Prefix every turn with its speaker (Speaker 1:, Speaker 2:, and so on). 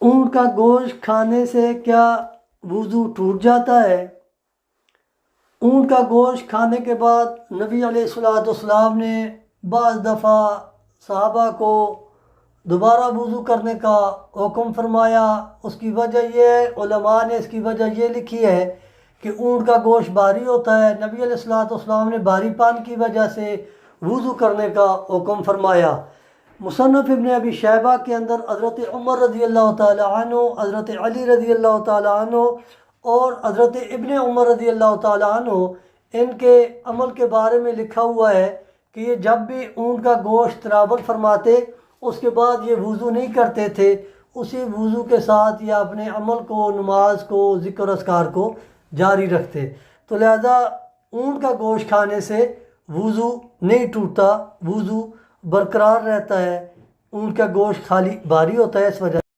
Speaker 1: اونٹ کا گوشت کھانے سے کیا وضو ٹوٹ جاتا ہے؟ اونٹ کا گوشت کھانے کے بعد نبی علیہ الصلوۃ والسلام نے بعض دفعہ صحابہ کو دوبارہ وضو کرنے کا حکم فرمایا۔ اس کی وجہ یہ ہے، علماء نے اس کی وجہ یہ لکھی ہے کہ اونٹ کا گوشت بھاری ہوتا ہے، نبی علیہ الصلوۃ والسلام نے بھاری پان کی وجہ سے وضو کرنے کا حکم فرمایا۔ مصنف ابن ابی شیبہ کے اندر حضرت عمر رضی اللہ تعالی عنہ، حضرت علی رضی اللہ تعالی عنہ اور حضرت ابن عمر رضی اللہ تعالی عنہ ان کے عمل کے بارے میں لکھا ہوا ہے کہ یہ جب بھی اونٹ کا گوشت تناول فرماتے اس کے بعد یہ وضو نہیں کرتے تھے، اسی وضو کے ساتھ یہ اپنے عمل کو، نماز کو، ذکر اذکار کو جاری رکھتے۔ تو لہذا اونٹ کا گوشت کھانے سے وضو نہیں ٹوٹتا، وضو برقرار رہتا ہے۔ اونٹ کا گوشت خالی بھاری ہوتا ہے، اس وجہ